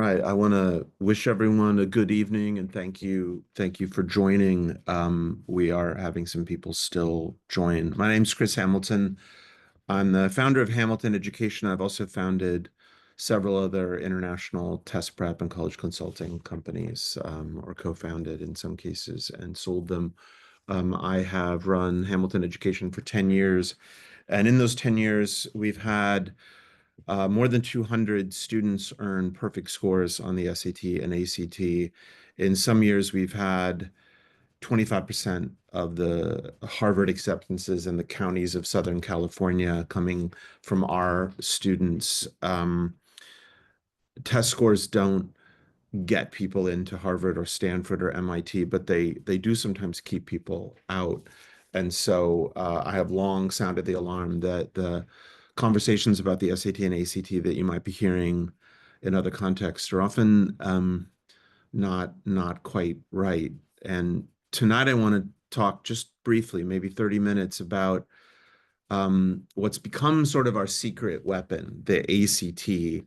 right. I want to wish everyone a good evening and thank you for joining. We are having some people still join. My name's Chris Hamilton. I'm the founder of Hamilton Education. I've also founded several other international test prep and college consulting companies, or co-founded in some cases and sold them. I have run Hamilton Education for 10 years, and in those 10 years, we've had more than 200 students earn perfect scores on the SAT and ACT. In some years, we've had 25% of the Harvard acceptances in the counties of Southern California coming from our students. Test scores don't get people into Harvard or Stanford or MIT, but they do sometimes keep people out. And so I have long sounded the alarm that the conversations about the SAT and ACT that you might be hearing in other contexts are often not quite right. And tonight I want to talk just briefly, maybe 30 minutes, about what's become sort of our secret weapon, the ACT.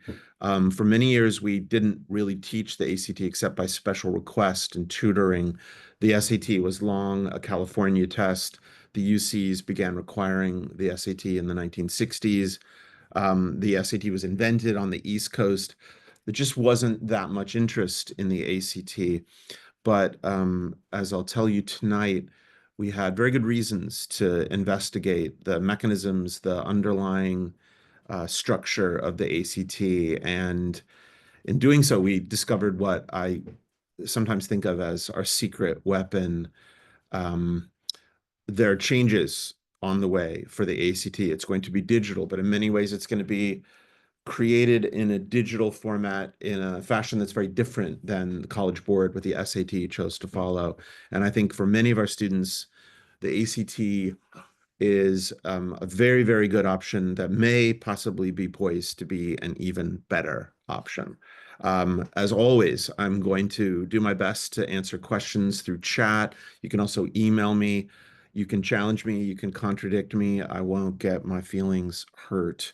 For many years, we didn't really teach the ACT except by special request and tutoring. The SAT was long a California test. The UCs began requiring the SAT in the 1960s. The SAT was invented on the East Coast. There just wasn't that much interest in the ACT. But as I'll tell you tonight, we had very good reasons to investigate the mechanisms, the underlying structure of the ACT. And in doing so, we discovered what I sometimes think of as our secret weapon. There are changes on the way for the ACT. It's going to be digital, but in many ways, it's going to be created in a digital format in a fashion that's very different than the College Board with the SAT chose to follow. And I think for many of our students, the ACT is a very, very good option that may possibly be poised to be an even better option. As always, I'm going to do my best to answer questions through chat. You can also email me. You can challenge me. You can contradict me. I won't get my feelings hurt.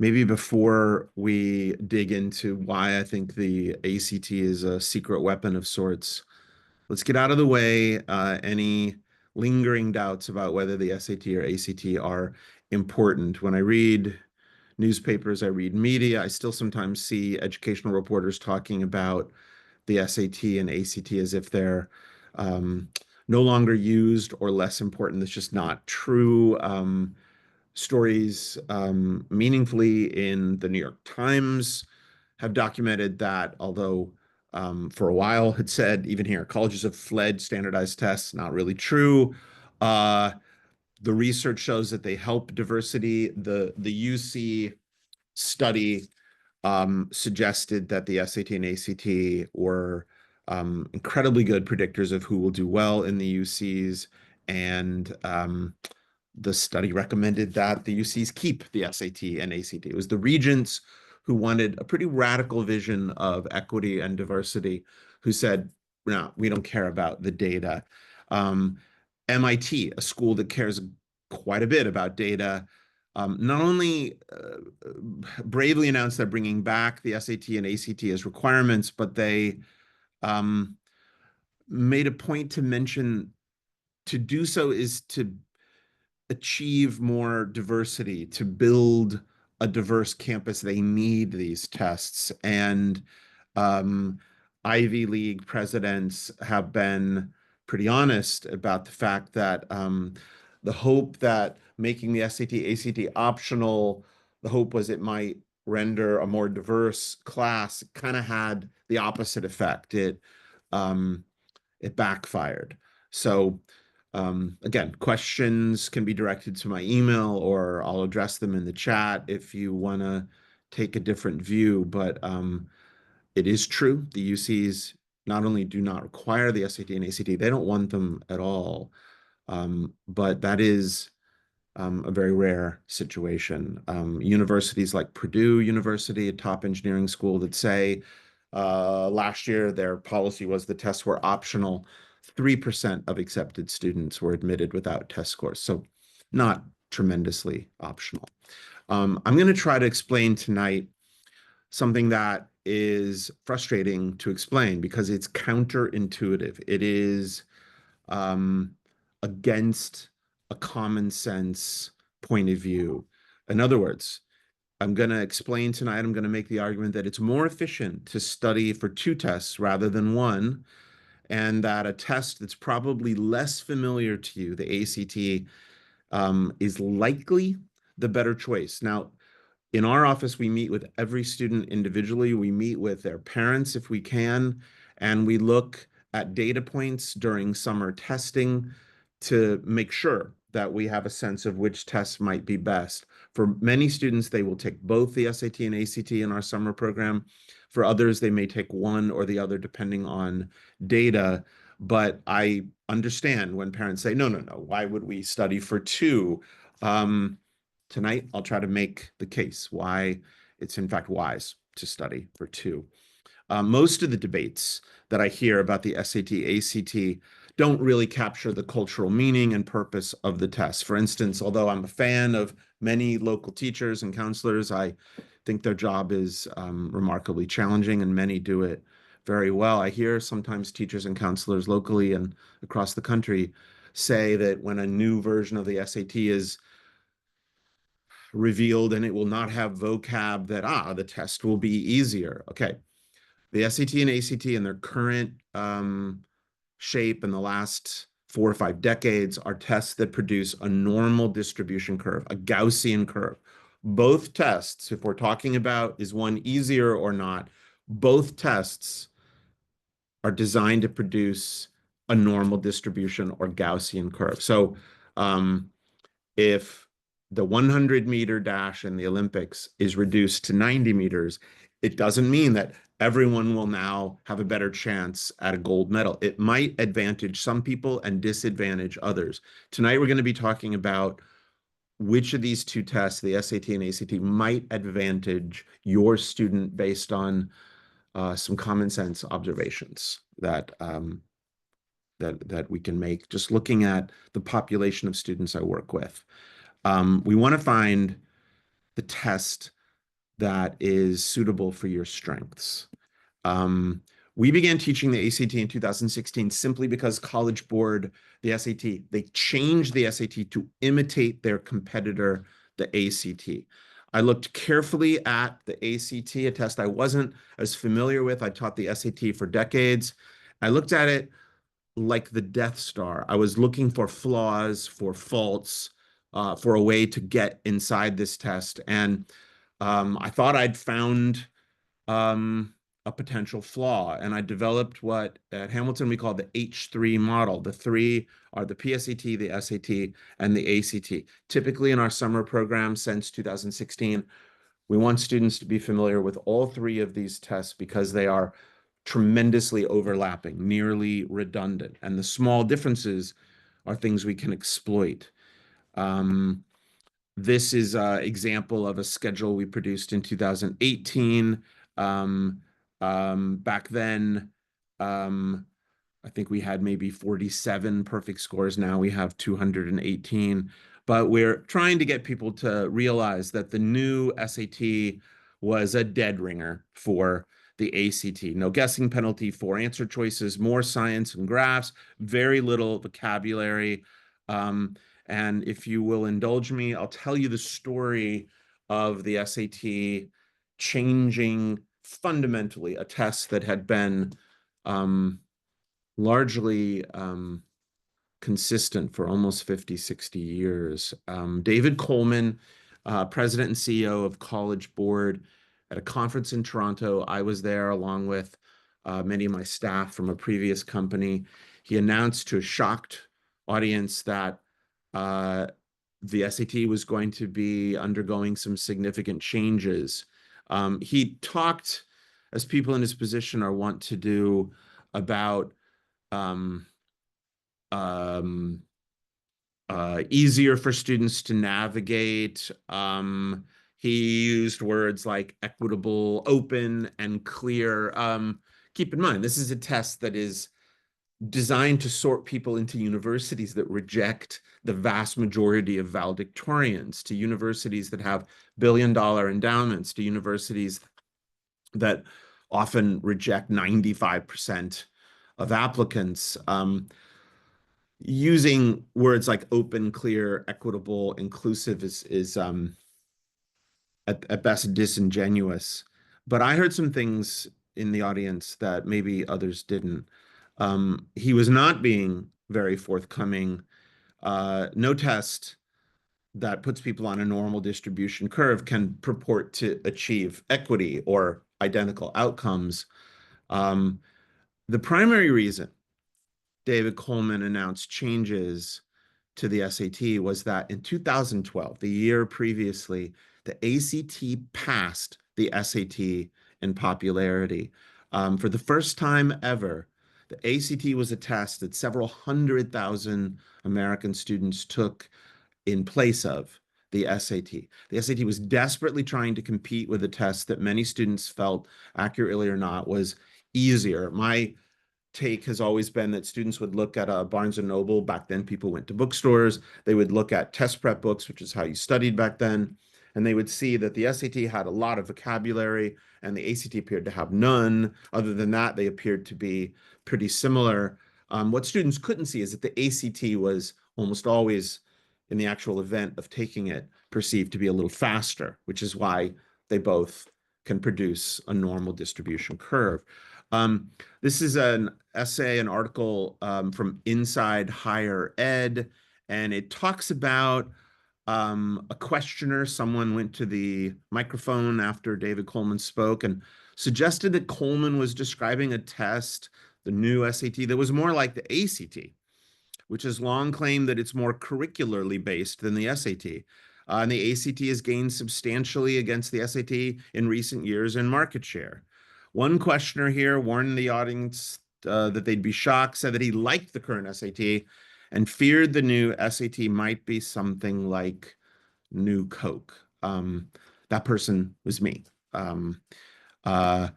Maybe before we dig into why I think the ACT is a secret weapon of sorts, let's get out of the way any lingering doubts about whether the SAT or ACT are important. When I read newspapers, I read media, I still sometimes see educational reporters talking about the SAT and ACT as if they're no longer used or less important. That's just not true. Stories meaningfully in the New York Times have documented that, although for a while had said, even here, colleges have fled standardized tests, not really true. The research shows that they help diversity. The UC study suggested that the SAT and ACT were incredibly good predictors of who will do well in the UCs, and the study recommended that the UCs keep the SAT and ACT. It was the regents who wanted a pretty radical vision of equity and diversity who said, no, we don't care about the data. MIT, a school that cares quite a bit about data, not only bravely announced they're bringing back the SAT and ACT as requirements, but they made a point to mention to do so is to achieve more diversity, to build a diverse campus. They need these tests. And Ivy League presidents have been pretty honest about the fact that the hope that making the SAT, ACT optional, the hope was it might render a more diverse class. It kind of had the opposite effect. It backfired. So again, questions can be directed to my email, or I'll address them in the chat if you want to take a different view. But it is true. The UCs not only do not require the SAT and ACT, they don't want them at all. But that is a very rare situation. Universities like Purdue University, a top engineering school, that say last year their policy was the tests were optional. 3% of accepted students were admitted without test scores, so not tremendously optional. I'm going to try to explain tonight something that is frustrating to explain because it's counterintuitive. It is um, against a common sense point of view. In other words, I'm going to explain tonight, I'm going to make the argument that it's more efficient to study for two tests rather than one, and that a test that's probably less familiar to you, the ACT, is likely the better choice. Now, in our office, we meet with every student individually. We meet with their parents if we can, and we look at data points during summer testing to make sure that we have a sense of which tests might be best. For many students, they will take both the SAT and ACT in our summer program. For others, they may take one or the other depending on data. But I understand when parents say, no, no, no, why would we study for two? Tonight, I'll try to make the case why it's in fact wise to study for two. Most of the debates that I hear about the SAT, ACT don't really capture the cultural meaning and purpose of the test. For instance, although I'm a fan of many local teachers and counselors, I think their job is remarkably challenging and many do it very well. I hear sometimes teachers and counselors locally and across the country say that when a new version of the SAT is revealed and it will not have vocab that, the test will be easier. Okay. The SAT and ACT in their current shape in the last 4 or 5 decades are tests that produce a normal distribution curve, a Gaussian curve. Both tests, if we're talking about is one easier or not, both tests are designed to produce a normal distribution or Gaussian curve. So if the 100-meter dash in the Olympics is reduced to 90 meters, it doesn't mean that everyone will now have a better chance at a gold medal. It might advantage some people and disadvantage others. Tonight, we're going to be talking about which of these two tests, the SAT and ACT, might advantage your student based on some common sense observations that we can make just looking at the population of students I work with. We want to find the test that is suitable for your strengths. We began teaching the ACT in 2016 simply because College Board, the SAT, they changed the SAT to imitate their competitor, the ACT. I looked carefully at the ACT, a test I wasn't as familiar with. I taught the SAT for decades. I looked at it like the Death Star. I was looking for flaws, for faults, for a way to get inside this test. And I thought I'd found a potential flaw. And I developed what at Hamilton we call the H3 model. The three are the PSAT, the SAT, and the ACT. Typically in our summer program since 2016, we want students to be familiar with all three of these tests because they are tremendously overlapping, nearly redundant. And the small differences are things we can exploit. This is an example of a schedule we produced in 2018. Back then, I think we had maybe 47 perfect scores. Now we have 218. But we're trying to get people to realize that the new SAT was a dead ringer for the ACT. No guessing penalty, 4 answer choices, more science and graphs, very little vocabulary. And if you will indulge me, I'll tell you the story of the SAT changing fundamentally a test that had been largely consistent for almost 50, 60 years. David Coleman, president and CEO of College Board, at a conference in Toronto. I was there along with many of my staff from a previous company. He announced to a shocked audience that the SAT was going to be undergoing some significant changes. He talked, as people in his position are wont to do, about easier for students to navigate. He used words like equitable, open, and clear. Keep in mind, this is a test that is designed to sort people into universities that reject the vast majority of valedictorians, to universities that have billion-dollar endowments, to universities that often reject 95% of applicants. Using words like open, clear, equitable, inclusive is at best disingenuous. But I heard some things in the audience that maybe others didn't. He was not being very forthcoming. No test that puts people on a normal distribution curve can purport to achieve equity or identical outcomes. Um, the primary reason David Coleman announced changes to the SAT was that in 2012, the year previously, the ACT passed the SAT in popularity. For the first time ever, the ACT was a test that several 100,000 American students took in place of the SAT. The SAT was desperately trying to compete with a test that many students felt, accurately or not, was easier. My take has always been that students would look at a Barnes and Noble. Back then, people went to bookstores. They would look at test prep books, which is how you studied back then. And they would see that the SAT had a lot of vocabulary and the ACT appeared to have none. Other than that, they appeared to be pretty similar. What students couldn't see is that the ACT was almost always, in the actual event of taking it, perceived to be a little faster, which is why they both can produce a normal distribution curve. Um, this is an essay, an article from Inside Higher Ed, and it talks about a questioner. Someone went to the microphone after David Coleman spoke and suggested that Coleman was describing a test, the new SAT, that was more like the ACT, which has long claimed that it's more curricularly based than the SAT. And the ACT has gained substantially against the SAT in recent years in market share. One questioner here warned the audience that they'd be shocked, said that he liked the current SAT and feared the new SAT might be something like New Coke. That person was me. Um, uh,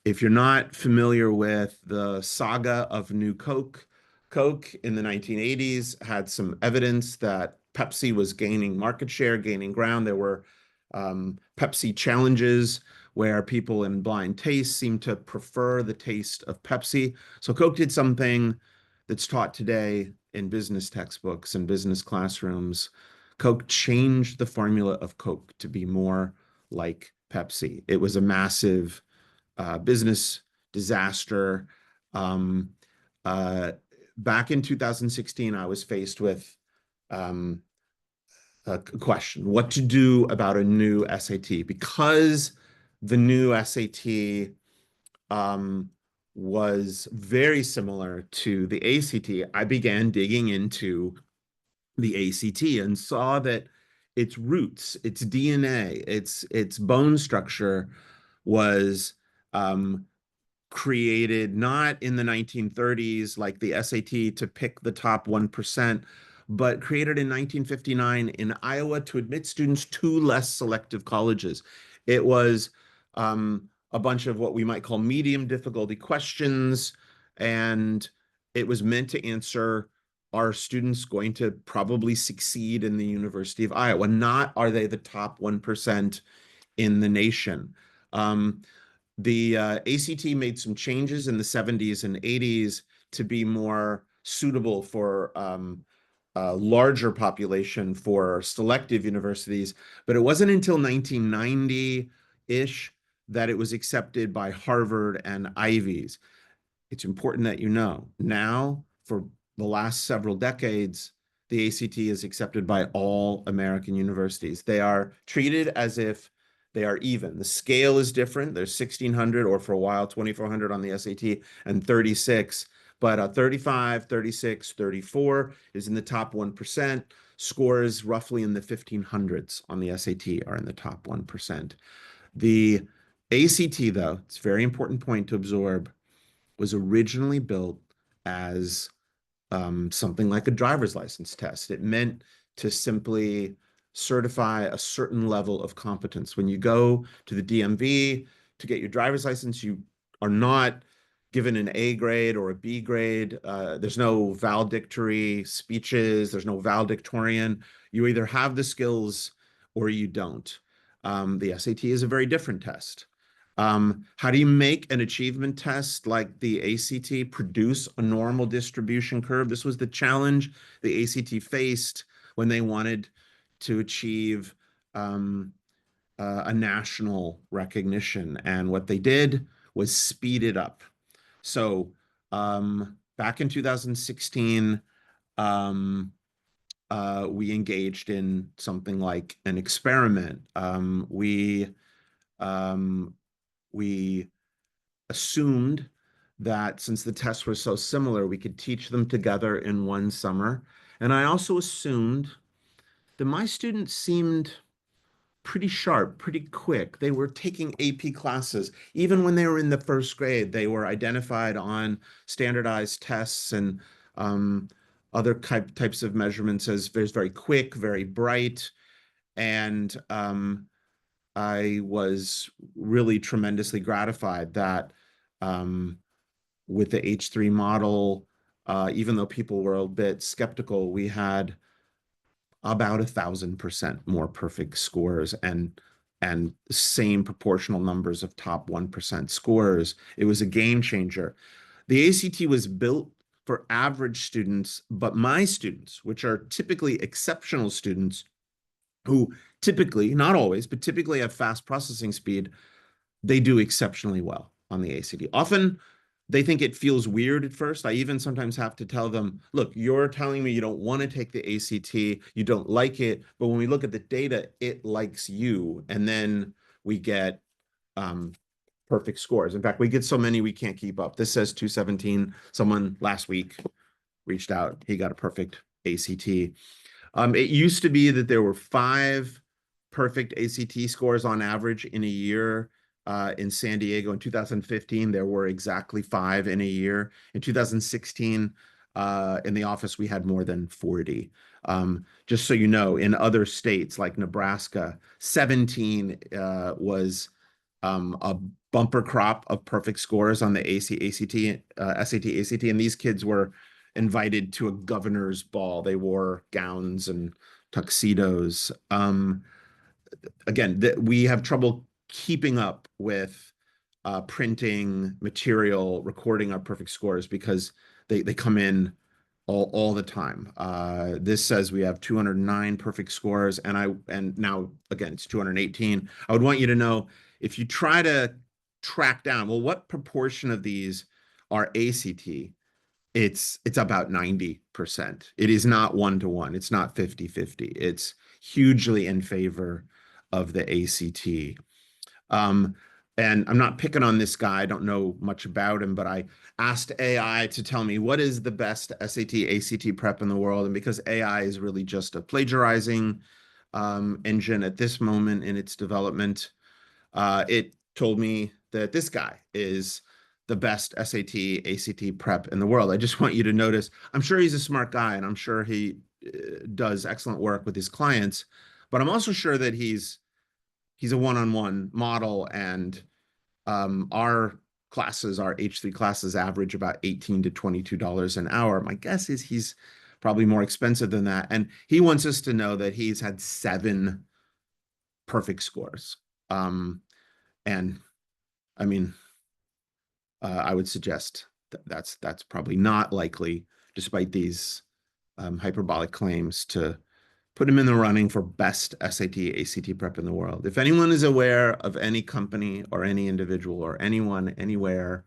if you're not familiar with the saga of New Coke, Coke in the 1980s had some evidence that Pepsi was gaining market share, gaining ground. There were Pepsi challenges where people in blind taste seem to prefer the taste of Pepsi. So Coke did something that's taught today in business textbooks and business classrooms. Coke changed the formula of Coke to be more like Pepsi. It was a massive business disaster. Um, uh, Back in 2016, I was faced with um, a question, what to do about a new SAT, because the new SAT was very similar to the ACT. I began digging into the ACT and saw that its roots, its DNA, its bone structure was um, created not in the 1930s like the SAT to pick the top 1%, but created in 1959 in Iowa to admit students to less selective colleges. It was a bunch of what we might call medium difficulty questions, and it was meant to answer, are students going to probably succeed in the University of Iowa? Not, are they the top 1% in the nation? Um, the ACT made some changes in the 70s and 80s to be more suitable for a larger population for selective universities, but it wasn't until 1990-ish that it was accepted by Harvard and Ivies. It's important that you know, now for the last several decades, the ACT is accepted by all American universities. They are treated as if they are even. The scale is different. There's 1,600 or for a while 2,400 on the SAT and 36, but 35, 36, 34 is in the top 1%. Scores roughly in the 1,500s on the SAT are in the top 1%. The ACT, though, it's a very important point to absorb, was originally built as something like a driver's license test. It meant to simply certify a certain level of competence. When you go to the DMV to get your driver's license, you are not given an A grade or a B grade. There's no valedictory speeches. There's no valedictorian. You either have the skills or you don't. The SAT is a very different test. How do you make an achievement test like the ACT produce a normal distribution curve? This was the challenge the ACT faced when they wanted to achieve a national recognition. And what they did was speed it up. So back in 2016, we engaged in something like an experiment. We assumed that since the tests were so similar, we could teach them together in one summer. And I also assumed that my students seemed pretty sharp, pretty quick. They were taking AP classes. Even when they were in the first grade, they were identified on standardized tests and other types of measurements as very quick, very bright. And I was really tremendously gratified that with the H3 model, even though people were a bit skeptical, we had about 1,000% more perfect scores and same proportional numbers of top 1% scores. It was a game changer. The ACT was built for average students, but my students, which are typically exceptional students who typically, not always, but typically have fast processing speed, they do exceptionally well on the ACT. Often they think it feels weird at first. I even sometimes have to tell them, look, you're telling me you don't want to take the ACT, you don't like it, but when we look at the data, it likes you. And then we get perfect scores. In fact, we get so many we can't keep up. This says 217. Someone last week reached out. He got a perfect ACT. It used to be that there were 5 perfect ACT scores on average in a year. In San Diego in 2015, there were exactly 5 in a year. In 2016, in the office, we had more than 40. Just so you know, in other states like Nebraska, 17 was a bumper crop of perfect scores on the SAT, ACT, and these kids were invited to a governor's ball. They wore gowns and tuxedos. Again, we have trouble keeping up with printing material, recording our perfect scores because they come in all the time. This says we have 209 perfect scores, and now again it's 218. I would want you to know if you try to track down, well, what proportion of these are ACT? It's about 90%. It is not 1-to-1. It's not 50-50. It's hugely in favor of the ACT. And I'm not picking on this guy. I don't know much about him, but I asked AI to tell me what is the best SAT, ACT prep in the world. And because AI is really just a plagiarizing engine at this moment in its development, it told me that this guy is the best SAT, ACT prep in the world. I just want you to notice, I'm sure he's a smart guy and I'm sure he does excellent work with his clients, but I'm also sure that he's a one-on-one model, and our classes, our H3 classes, average about $18 to $22 an hour. My guess is he's probably more expensive than that, and he wants us to know that he's had 7 perfect scores. And I mean, I would suggest that's probably not likely, despite these hyperbolic claims, to put him in the running for best SAT, ACT prep in the world. If anyone is aware of any company or any individual or anyone anywhere,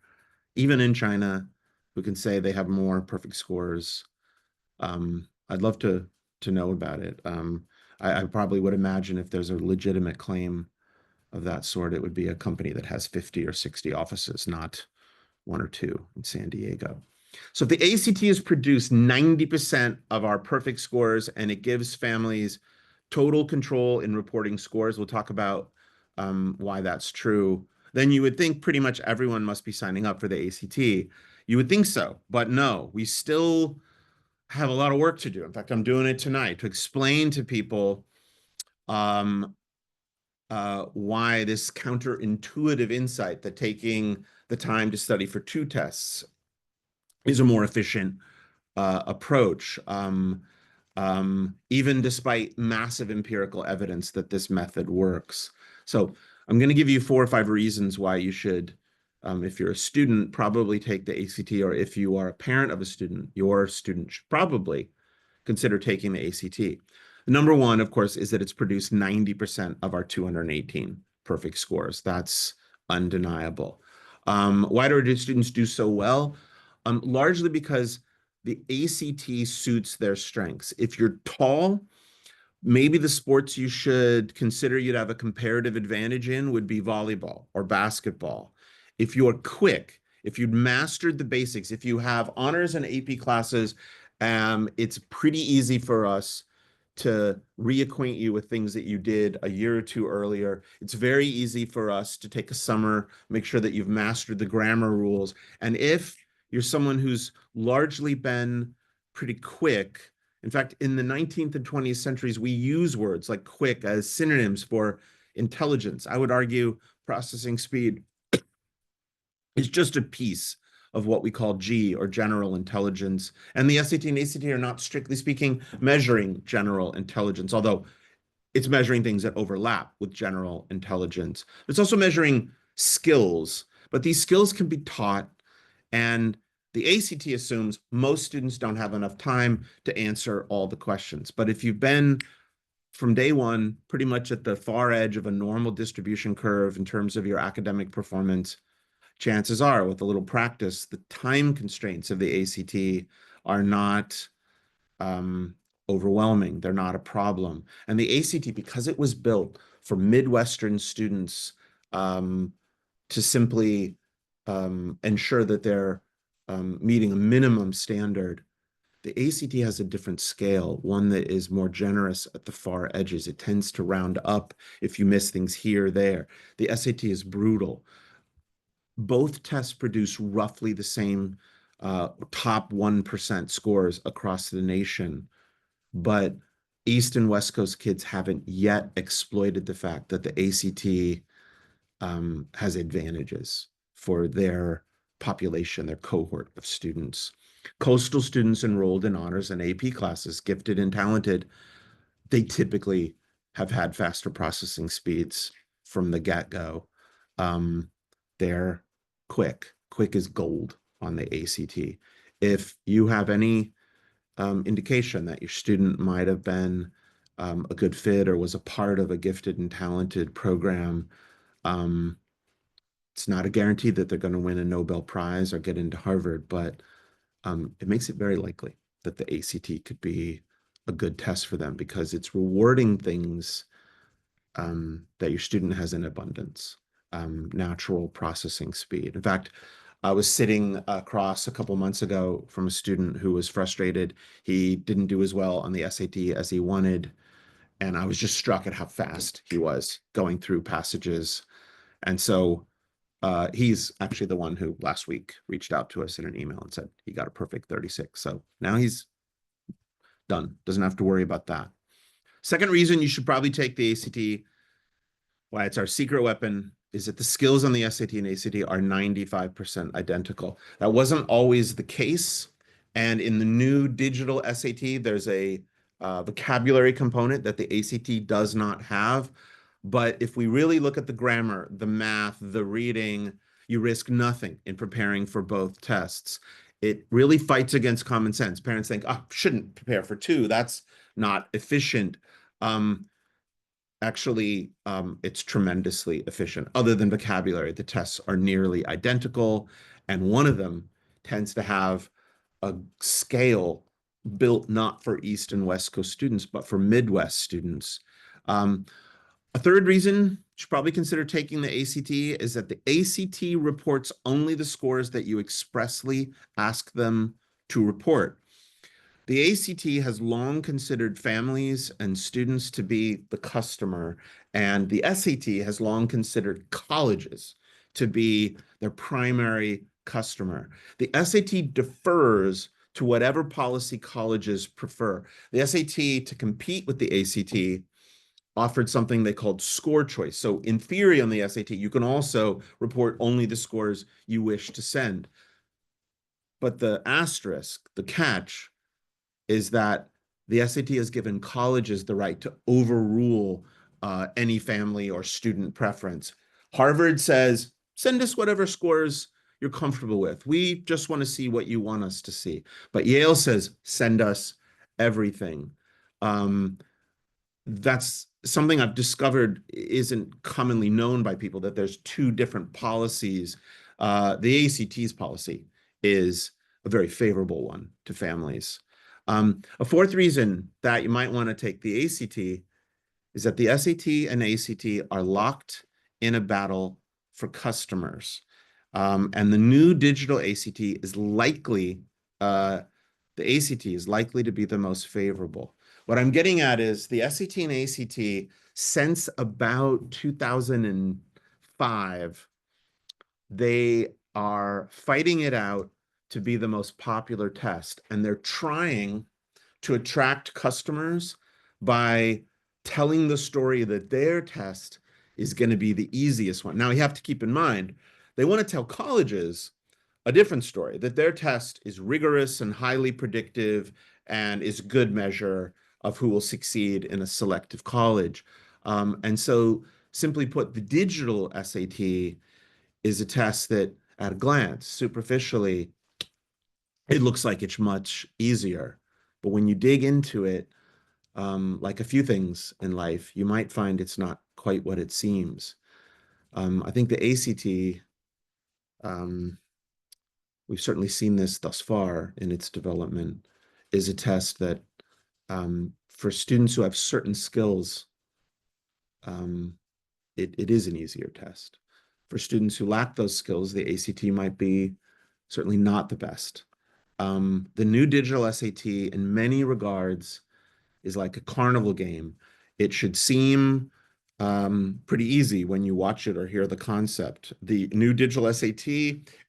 even in China, who can say they have more perfect scores, I'd love to know about it. I probably would imagine if there's a legitimate claim of that sort, it would be a company that has 50 or 60 offices, not 1 or 2 in San Diego. So if the ACT has produced 90% of our perfect scores and it gives families total control in reporting scores, we'll talk about why that's true, then you would think pretty much everyone must be signing up for the ACT. You would think so, but no, we still have a lot of work to do. In fact, I'm doing it tonight to explain to people why this counterintuitive insight that taking the time to study for 2 tests is a more efficient approach, even despite massive empirical evidence that this method works. So I'm going to give you 4 or 5 reasons why you should, if you're a student, probably take the ACT, or if you are a parent of a student, your student should probably consider taking the ACT. Number one, of course, is that it's produced 90% of our 218 perfect scores. That's undeniable. Why do students do so well? Largely because the ACT suits their strengths. If you're tall, maybe the sports you should consider you'd have a comparative advantage in would be volleyball or basketball. If you're quick, if you'd mastered the basics, if you have honors and AP classes, it's pretty easy for us to reacquaint you with things that you did a year or two earlier. It's very easy for us to take a summer, make sure that you've mastered the grammar rules. And if you're someone who's largely been pretty quick, in fact, in the 19th and 20th centuries, we use words like quick as synonyms for intelligence. I would argue processing speed is just a piece of what we call G, or general intelligence. And the SAT and ACT are not, strictly speaking, measuring general intelligence, although it's measuring things that overlap with general intelligence. It's also measuring skills, but these skills can be taught, and the ACT assumes most students don't have enough time to answer all the questions. But if you've been from day one pretty much at the far edge of a normal distribution curve in terms of your academic performance, chances are, with a little practice, the time constraints of the ACT are not overwhelming. They're not a problem. And the ACT, because it was built for Midwestern students to simply ensure that they're meeting a minimum standard, the ACT has a different scale, one that is more generous at the far edges. It tends to round up if you miss things here or there. The SAT is brutal. Both tests produce roughly the same top 1% scores across the nation, but East and West Coast kids haven't yet exploited the fact that the ACT has advantages for their population, their cohort of students. Coastal students enrolled in honors and AP classes, gifted and talented, they typically have had faster processing speeds from the get-go. They're quick. Quick is gold on the ACT. If you have any indication that your student might have been a good fit or was a part of a gifted and talented program, it's not a guarantee that they're going to win a Nobel Prize or get into Harvard, but it makes it very likely that the ACT could be a good test for them because it's rewarding things that your student has in abundance, natural processing speed. In fact, I was sitting across a couple months ago from a student who was frustrated. He didn't do as well on the SAT as he wanted, and I was just struck at how fast he was going through passages. And so he's actually the one who last week reached out to us in an email and said he got a perfect 36. So now he's done, doesn't have to worry about that. Second reason you should probably take the ACT, why it's our secret weapon, is that the skills on the SAT and ACT are 95% identical. That wasn't always the case. And in the new digital SAT, there's a vocabulary component that the ACT does not have. But if we really look at the grammar, the math, the reading, you risk nothing in preparing for both tests. It really fights against common sense. Parents think, oh, shouldn't prepare for two. That's not efficient. Actually, it's tremendously efficient. Other than vocabulary, the tests are nearly identical, and one of them tends to have a scale built not for East and West Coast students, but for Midwest students. A third reason you should probably consider taking the ACT is that the ACT reports only the scores that you expressly ask them to report. The ACT has long considered families and students to be the customer, and the SAT has long considered colleges to be their primary customer. The SAT defers to whatever policy colleges prefer. The SAT, to compete with the ACT, offered something they called score choice. So in theory on the SAT, you can also report only the scores you wish to send. But the asterisk, the catch, is that the SAT has given colleges the right to overrule any family or student preference. Harvard says, send us whatever scores you're comfortable with. We just want to see what you want us to see. But Yale says, send us everything. That's something I've discovered isn't commonly known by people, that there's two different policies. The ACT's policy is a very favorable one to families. A fourth reason that you might want to take the ACT is that the SAT and ACT are locked in a battle for customers. And the new digital ACT is likely, the ACT is likely to be the most favorable. What I'm getting at is the SAT and ACT, since about 2005, they are fighting it out to be the most popular test. And they're trying to attract customers by telling the story that their test is going to be the easiest one. Now, you have to keep in mind, they want to tell colleges a different story, that their test is rigorous and highly predictive and is a good measure of who will succeed in a selective college. And so, simply put, the digital SAT is a test that, at a glance, superficially, it looks like it's much easier. But when you dig into it, like a few things in life, you might find it's not quite what it seems. I think the ACT, we've certainly seen this thus far in its development, is a test that for students who have certain skills, it is an easier test. For students who lack those skills, the ACT might be certainly not the best. The new digital SAT, in many regards, is like a carnival game. It should seem pretty easy when you watch it or hear the concept. The new digital SAT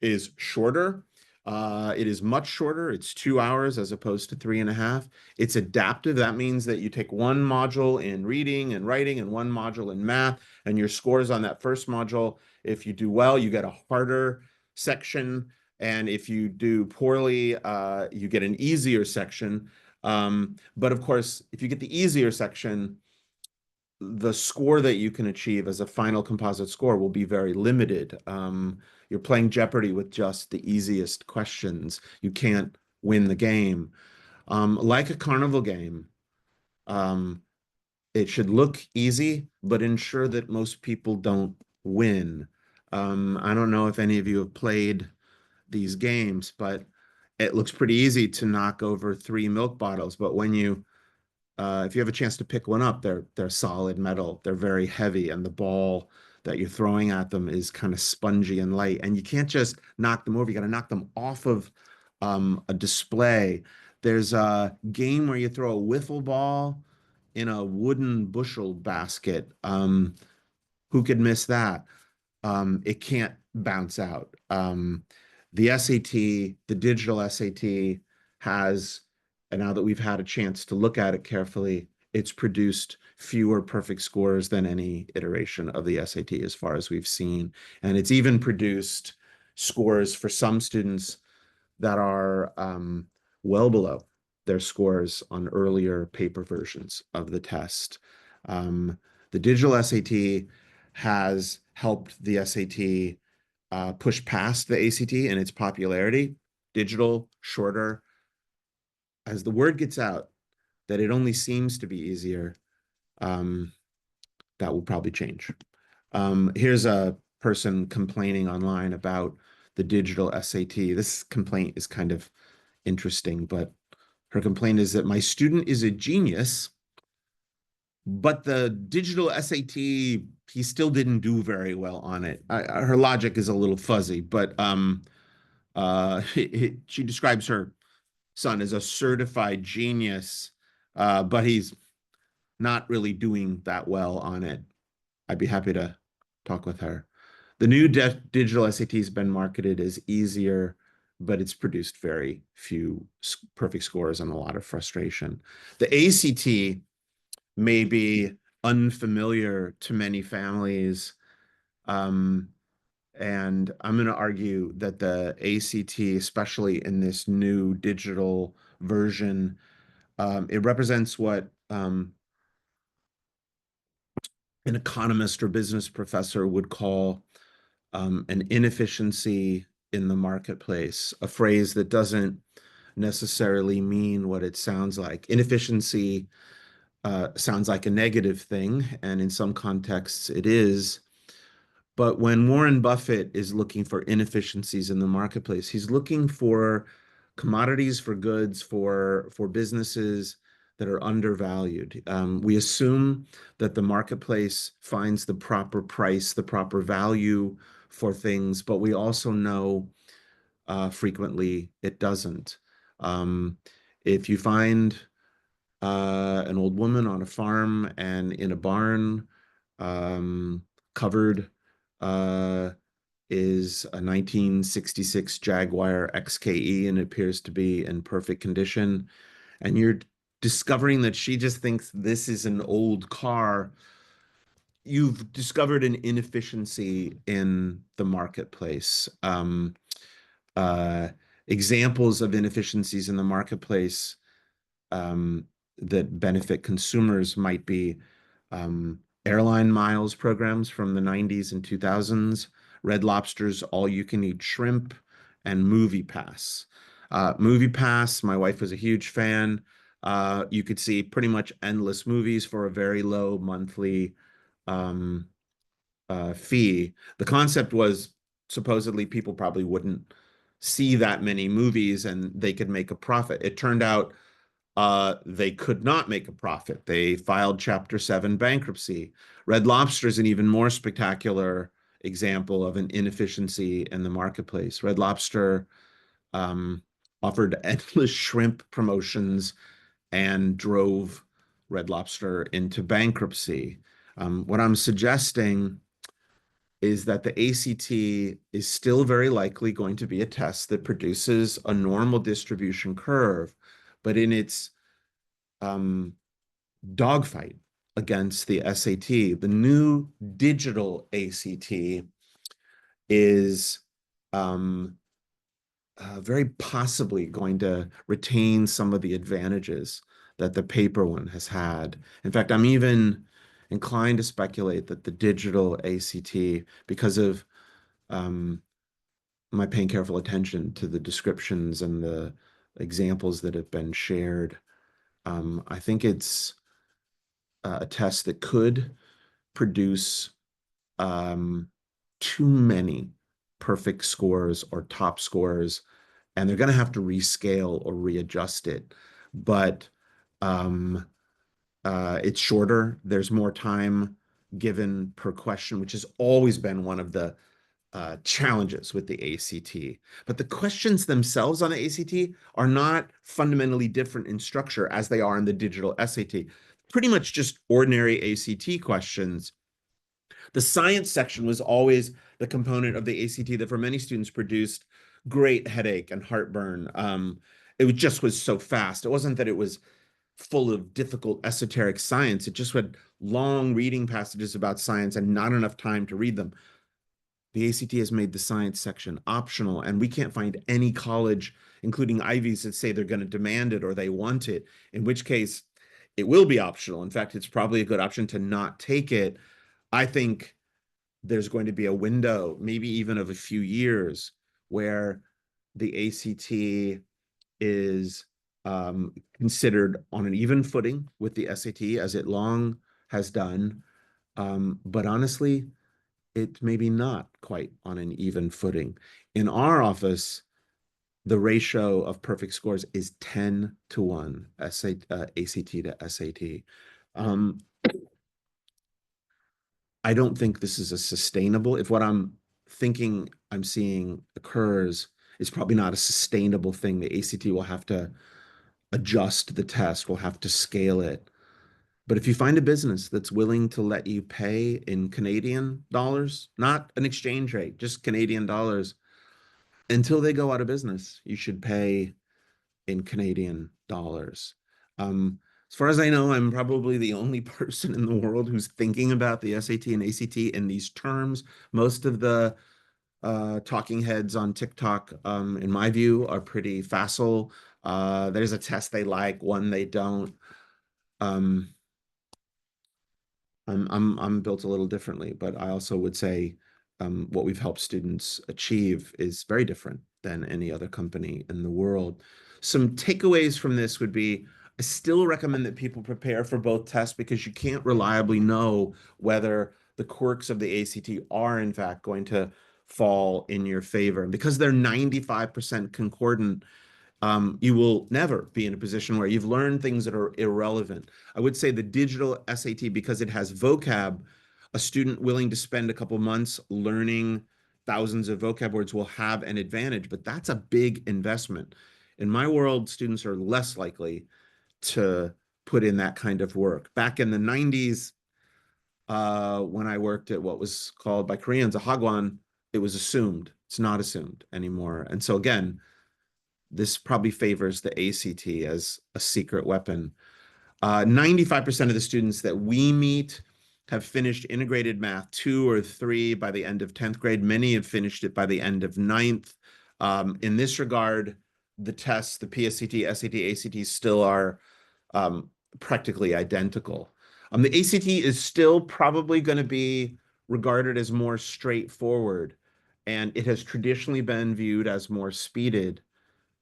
is shorter. It is much shorter. It's 2 hours as opposed to 3.5. It's adaptive. That means that you take one module in reading and writing and one module in math, and your scores on that first module, if you do well, you get a harder section. And if you do poorly, you get an easier section. But of course, if you get the easier section, the score that you can achieve as a final composite score will be very limited. You're playing Jeopardy with just the easiest questions. You can't win the game. Like a carnival game, it should look easy, but ensure that most people don't win. I don't know if any of you have played these games, but it looks pretty easy to knock over 3 milk bottles. But when you if you have a chance to pick one up, they're solid metal. They're very heavy, and the ball that you're throwing at them is kind of spongy and light. And you can't just knock them over. You got to knock them off of a display. There's a game where you throw a wiffle ball in a wooden bushel basket. Who could miss that? It can't bounce out. The SAT, the digital SAT, has, and now that we've had a chance to look at it carefully, it's produced fewer perfect scores than any iteration of the SAT as far as we've seen. And it's even produced scores for some students that are well below their scores on earlier paper versions of the test. The digital SAT has helped the SAT push past the ACT in its popularity. Digital, shorter. As the word gets out that it only seems to be easier, that will probably change. Here's a person complaining online about the digital SAT. This complaint is kind of interesting, but her complaint is that my student is a genius, but the digital SAT, he still didn't do very well on it. Her logic is a little fuzzy, but she describes her son as a certified genius, but he's not really doing that well on it. I'd be happy to talk with her. The new digital SAT has been marketed as easier, but it's produced very few perfect scores and a lot of frustration. The ACT may be unfamiliar to many families. And I'm going to argue that the ACT, especially in this new digital version, it represents what an economist or business professor would call an inefficiency in the marketplace, a phrase that doesn't necessarily mean what it sounds like. Inefficiency sounds like a negative thing, and in some contexts it is. But when Warren Buffett is looking for inefficiencies in the marketplace, he's looking for commodities, for goods, for businesses that are undervalued. We assume that the marketplace finds the proper price, the proper value for things, but we also know frequently it doesn't. Um, if you find an old woman on a farm and in a barn, covered uh, is a 1966 Jaguar XKE and it appears to be in perfect condition. And you're discovering that she just thinks this is an old car. You've discovered an inefficiency in the marketplace. Uh, Examples of inefficiencies in the marketplace um, that benefit consumers might be airline miles programs from the 90s and 2000s, Red Lobster's all-you-can-eat shrimp, and MoviePass. MoviePass, my wife was a huge fan. You could see pretty much endless movies for a very low monthly um, fee. The concept was supposedly people probably wouldn't see that many movies and they could make a profit. It turned out they could not make a profit. They filed Chapter 7 bankruptcy. Red Lobster is an even more spectacular example of an inefficiency in the marketplace. Red Lobster um, offered endless shrimp promotions and drove Red Lobster into bankruptcy. What I'm suggesting is that the ACT is still very likely going to be a test that produces a normal distribution curve, but in its um, dogfight against the SAT. The new digital ACT is very possibly going to retain some of the advantages that the paper one has had. In fact, I'm even inclined to speculate that the digital ACT, because of my paying careful attention to the descriptions and the examples that have been shared, I think it's a test that could produce um, too many perfect scores or top scores, and they're going to have to rescale or readjust it. But um, it's shorter. There's more time given per question, which has always been one of the challenges with the ACT. But the questions themselves on the ACT are not fundamentally different in structure as they are in the digital SAT. Pretty much just ordinary ACT questions. The science section was always the component of the ACT that for many students produced great headache and heartburn. It just was so fast. It wasn't that it was full of difficult esoteric science. It just had long reading passages about science and not enough time to read them. The ACT has made the science section optional, and we can't find any college, including Ivies, that say they're going to demand it or they want it, in which case it will be optional. In fact, it's probably a good option to not take it. I think there's going to be a window, maybe even of a few years, where the ACT is considered on an even footing with the SAT, as it long has done. But honestly, it may be not quite on an even footing. In our office, the ratio of perfect scores is 10 to 1, ACT to SAT. I don't think this is a sustainable, if what I'm thinking I'm seeing occurs, is probably not a sustainable thing. The ACT will have to adjust the test, will have to scale it. But if you find a business that's willing to let you pay in Canadian dollars, not an exchange rate, just Canadian dollars, until they go out of business, you should pay in Canadian dollars. As far as I know, I'm probably the only person in the world who's thinking about the SAT and ACT in these terms. Most of the talking heads on TikTok, in my view, are pretty facile. There's a test they like, one they don't. Um, I'm built a little differently, but I also would say what we've helped students achieve is very different than any other company in the world. Some takeaways from this would be I still recommend that people prepare for both tests because you can't reliably know whether the quirks of the ACT are in fact going to fall in your favor. And because they're 95% concordant, you will never be in a position where you've learned things that are irrelevant. I would say the digital SAT, because it has vocab, a student willing to spend a couple months learning thousands of vocab words will have an advantage, but that's a big investment. In my world, students are less likely to put in that kind of work. Back in the 90s, when I worked at what was called by Koreans a hagwon, it was assumed. It's not assumed anymore. And so again, this probably favors the ACT as a secret weapon. 95% of the students that we meet have finished integrated math 2 or 3 by the end of 10th grade. Many have finished it by the end of ninth. In this regard, the tests, the PSCT, SAT, ACT still are practically identical. The ACT is still probably going to be regarded as more straightforward, and it has traditionally been viewed as more speeded.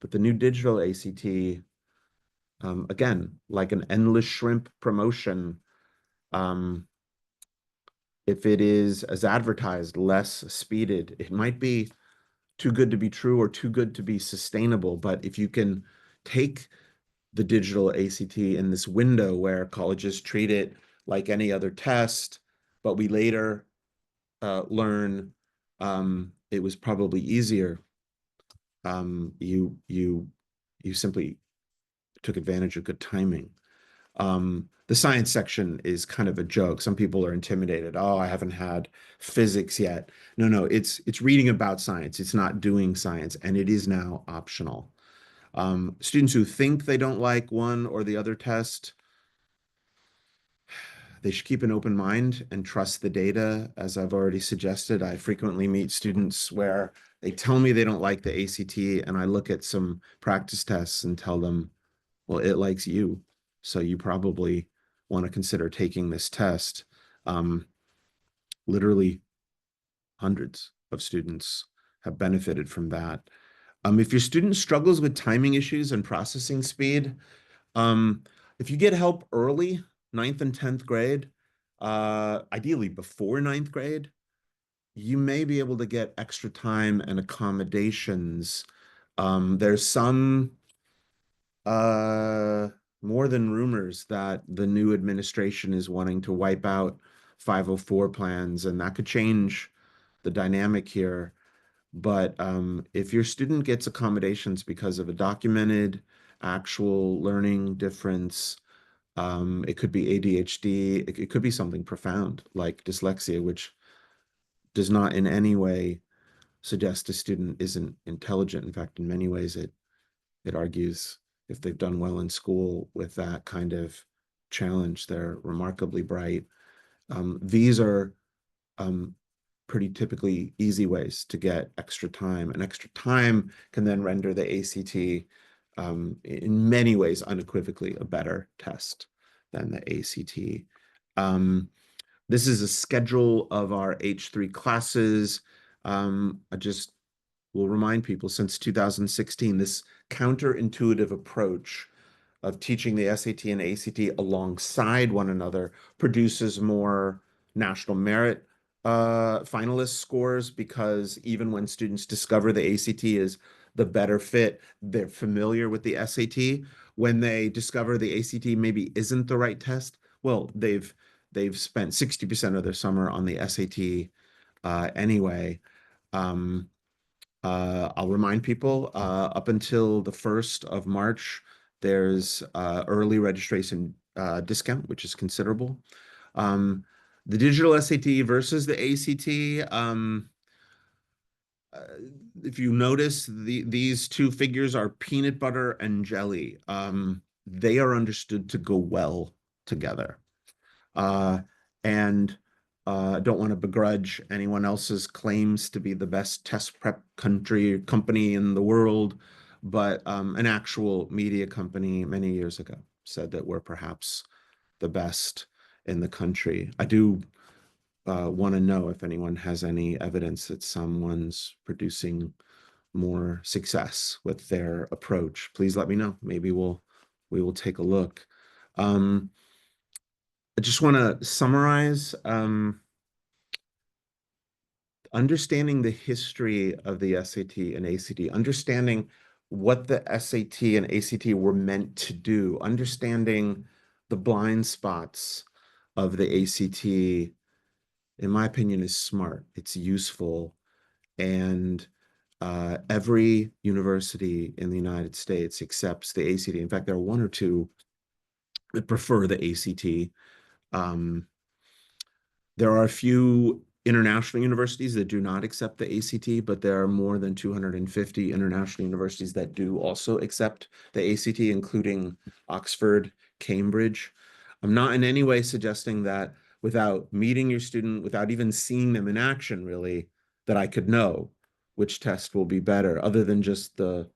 But the new digital ACT, again, like an endless shrimp promotion, um, if it is as advertised, less speeded, it might be too good to be true or too good to be sustainable. But if you can take the digital ACT in this window where colleges treat it like any other test, but we later learn it was probably easier, you simply took advantage of good timing. The science section is kind of a joke. Some people are intimidated. Oh, I haven't had physics yet. No, no, it's reading about science. It's not doing science, and it is now optional. Students who think they don't like one or the other test, they should keep an open mind and trust the data. As I've already suggested, I frequently meet students where they tell me they don't like the ACT, and I look at some practice tests and tell them, well, it likes you, so you probably want to consider taking this test. Literally hundreds of students have benefited from that. If your student struggles with timing issues and processing speed, if you get help early, 9th and 10th grade, ideally before 9th grade, you may be able to get extra time and accommodations. There's some more than rumors that the new administration is wanting to wipe out 504 plans, and that could change the dynamic here. But if your student gets accommodations because of a documented actual learning difference, it could be ADHD, it could be something profound like dyslexia, which does not in any way suggest a student isn't intelligent. In fact, in many ways, it argues if they've done well in school with that kind of challenge, they're remarkably bright. These are pretty typically easy ways to get extra time, and extra time can then render the ACT in many ways unequivocally a better test than the ACT. This is a schedule of our H3 classes. I just will remind people, since 2016, this counterintuitive approach of teaching the SAT and ACT alongside one another produces more national merit finalist scores, because even when students discover the ACT is the better fit, they're familiar with the SAT. When they discover the ACT maybe isn't the right test, well, they've spent 60% of their summer on the SAT anyway. I'll remind people, up until the 1st of March, there's early registration discount, which is considerable. The digital SAT versus the ACT, uh, if you notice, these two figures are peanut butter and jelly. They are understood to go well together. And don't want to begrudge anyone else's claims to be the best test prep company in the world, but an actual media company many years ago said that we're perhaps the best. in the country. I do want to know if anyone has any evidence that someone's producing more success with their approach. Please let me know. Maybe we will take a look. I just want to summarize. Understanding the history of the SAT and ACT, understanding what the SAT and ACT were meant to do, understanding the blind spots of the ACT, in my opinion, is smart. It's useful. And every university in the United States accepts the ACT. In fact, there are one or two that prefer the ACT. There are a few international universities that do not accept the ACT, but there are more than 250 international universities that do also accept the ACT, including Oxford, Cambridge. I'm not in any way suggesting that without meeting your student, without even seeing them in action, really, that I could know which test will be better, other than just the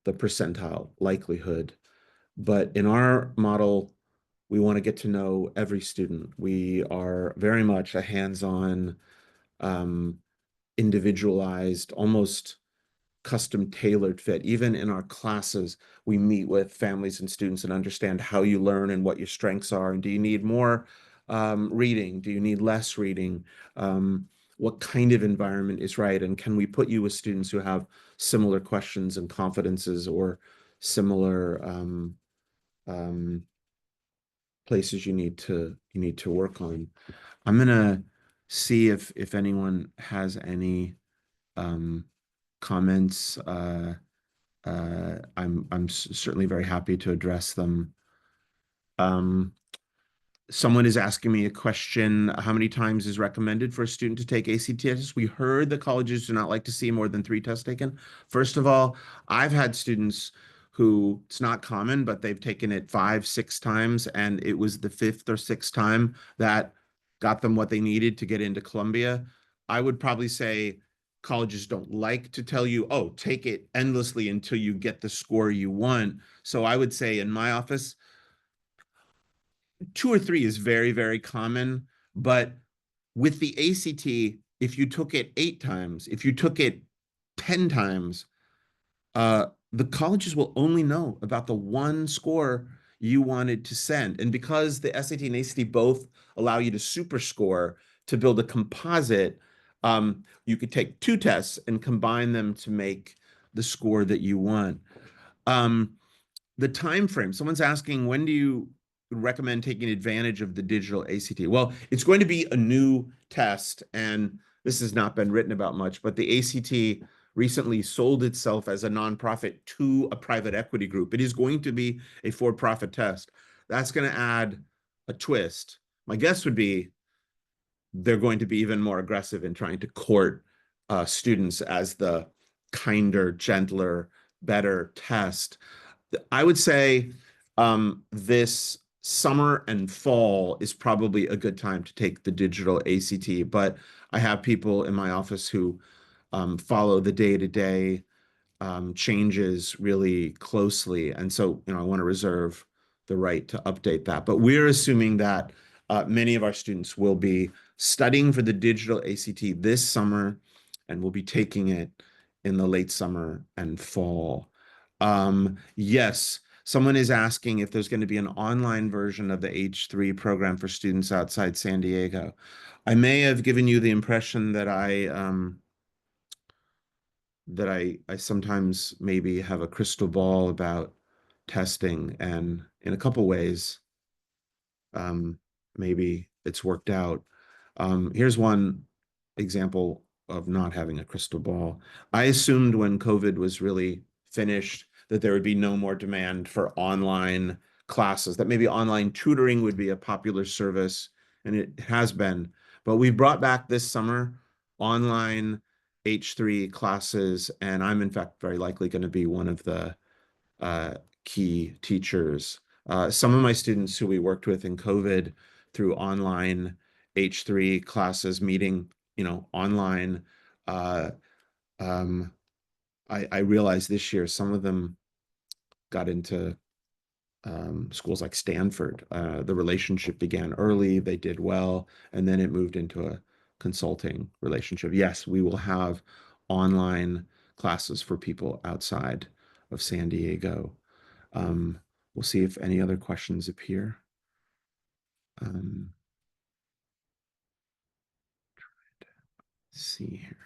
percentile likelihood. But in our model, we want to get to know every student. We are very much a hands-on, individualized, almost custom tailored fit. Even in our classes, we meet with families and students and understand how you learn and what your strengths are. And do you need more reading? Do you need less reading? What kind of environment is right? And can we put you with students who have similar questions and confidences or similar places you need to work on? I'm gonna see if anyone has any comments. I'm certainly very happy to address them. Someone is asking me a question. How many times is recommended for a student to take ACT tests? We heard that colleges do not like to see more than 3 tests taken. First of all, I've had students who, it's not common, but they've taken it 5, 6 times, and it was the 5th or 6th time that got them what they needed to get into Columbia. I would probably say colleges don't like to tell you, oh, take it endlessly until you get the score you want. So I would say in my office, 2 or 3 is very, very common. But with the ACT, if you took it 8 times, if you took it 10 times, the colleges will only know about the one score you wanted to send. And because the SAT and ACT both allow you to super score to build a composite, you could take 2 tests and combine them to make the score that you want. The time frame, someone's asking, when do you recommend taking advantage of the digital ACT? Well, it's going to be a new test, and this has not been written about much, but the ACT recently sold itself as a nonprofit to a private equity group. It is going to be a for-profit test. That's going to add a twist. My guess would be they're going to be even more aggressive in trying to court students as the kinder, gentler, better test. I would say this summer and fall is probably a good time to take the digital ACT, but I have people in my office who follow the day-to-day changes really closely. And so, I want to reserve the right to update that. But we're assuming that many of our students will be studying for the digital ACT this summer and will be taking it in the late summer and fall. Yes, someone is asking if there's going to be an online version of the H3 program for students outside San Diego. I may have given you the impression that I sometimes maybe have a crystal ball about testing, and in a couple ways, maybe it's worked out. Here's one example of not having a crystal ball. I assumed when COVID was really finished that there would be no more demand for online classes, that maybe online tutoring would be a popular service, and it has been. But we brought back this summer online H3 classes, and I'm in fact very likely going to be one of the key teachers. Some of my students who we worked with in COVID through online H3 classes, meeting, online. I realized this year some of them got into schools like Stanford. The relationship began early, they did well, and then it moved into a consulting relationship. Yes, we will have online classes for people outside of San Diego. Um, we'll see if any other questions appear. Um, let's see here.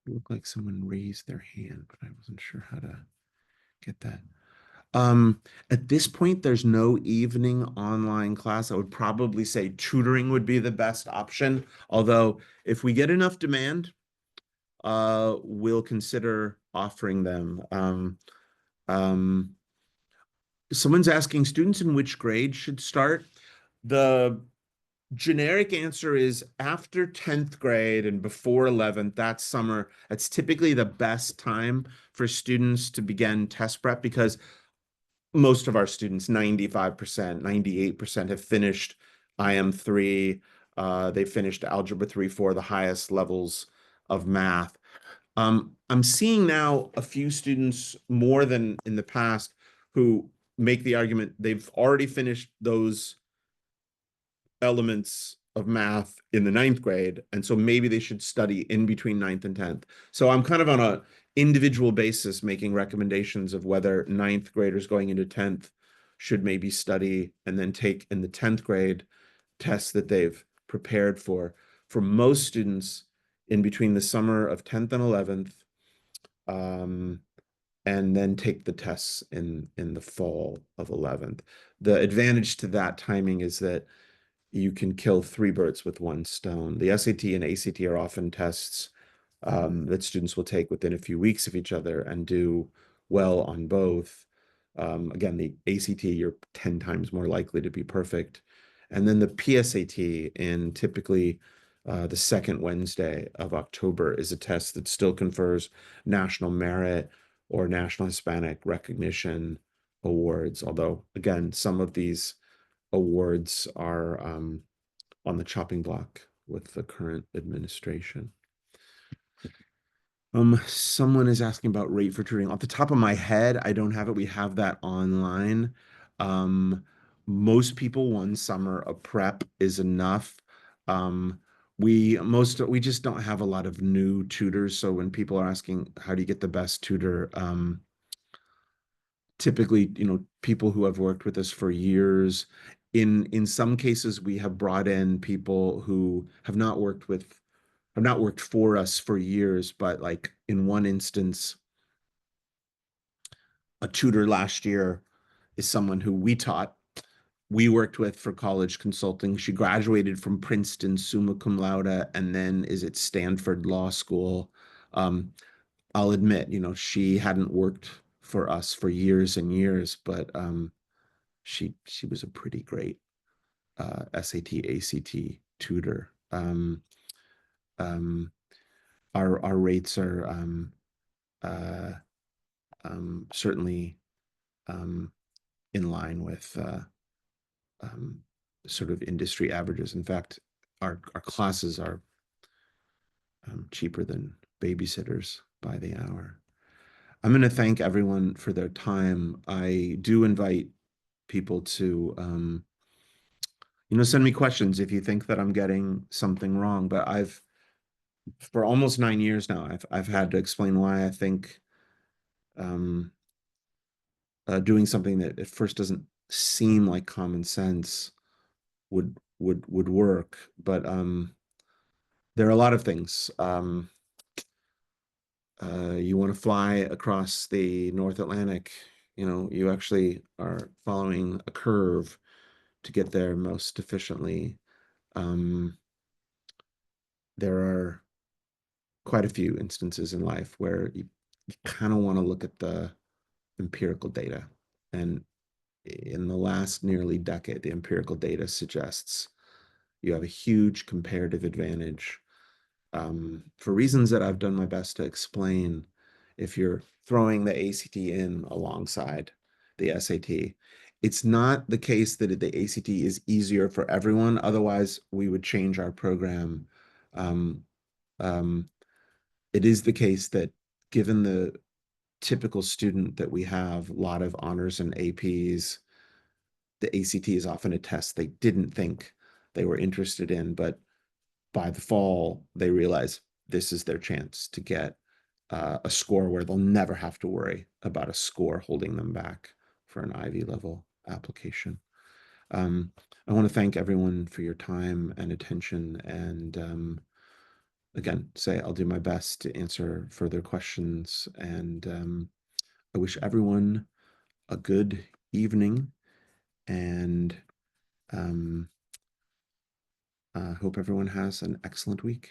It looked like someone raised their hand, but I wasn't sure how to get that. At this point, there's no evening online class. I would probably say tutoring would be the best option. Although if we get enough demand, we'll consider offering them. Um, Someone's asking students in which grade should start. The generic answer is after 10th grade and before 11th, that's summer. That's typically the best time for students to begin test prep because most of our students, 95%, 98% have finished IM3. They finished Algebra 3, 4, the highest levels of math. I'm seeing now a few students more than in the past who make the argument they've already finished those elements of math in the ninth grade, and so maybe they should study in between ninth and 10th. So I'm kind of on a individual basis making recommendations of whether ninth graders going into 10th should maybe study and then take in the 10th grade tests that they've prepared for. For most students in between the summer of 10th and 11th, and then take the tests in the fall of 11th. The advantage to that timing is that you can kill three birds with one stone. The SAT and ACT are often tests that students will take within a few weeks of each other and do well on both. Again, the ACT, you're 10 times more likely to be perfect. And then the PSAT in typically the second Wednesday of October is a test that still confers national merit or national Hispanic recognition awards. Although, again, some of these awards are on the chopping block with the current administration. Someone is asking about rate for tutoring. Off the top of my head, I don't have it. We have that online. Most people, one summer of prep is enough. We just don't have a lot of new tutors. So when people are asking how do you get the best tutor, typically, people who have worked with us for years. In some cases, we have brought in people who have not worked for us for years, but like in one instance, a tutor last year is someone who we worked with for college consulting. She graduated from Princeton summa cum laude and then is at Stanford Law School. I'll admit, she hadn't worked for us for years and years, but she was a pretty great SAT, ACT tutor. Our rates are certainly in line with sort of industry averages. In fact, our classes are cheaper than babysitters by the hour. I'm going to thank everyone for their time. I do invite people to send me questions if you think that I'm getting something wrong. But for almost 9 years now, I've had to explain why I think doing something that at first doesn't seem like common sense would work. But there are a lot of things. You want to fly across the North Atlantic, you actually are following a curve to get there most efficiently. There are quite a few instances in life where you kind of want to look at the empirical data. And in the last nearly decade, the empirical data suggests you have a huge comparative advantage. For reasons that I've done my best to explain, if you're throwing the ACT in alongside the SAT, it's not the case that the ACT is easier for everyone. Otherwise, we would change our program. Um, it is the case that given the typical student that we have, a lot of honors and APs. The ACT is often a test they didn't think they were interested in, but by the fall, they realize this is their chance to get a score where they'll never have to worry about a score holding them back for an Ivy level application. I want to thank everyone for your time and attention, and again, say I'll do my best to answer further questions, and I wish everyone a good evening, and hope everyone has an excellent week.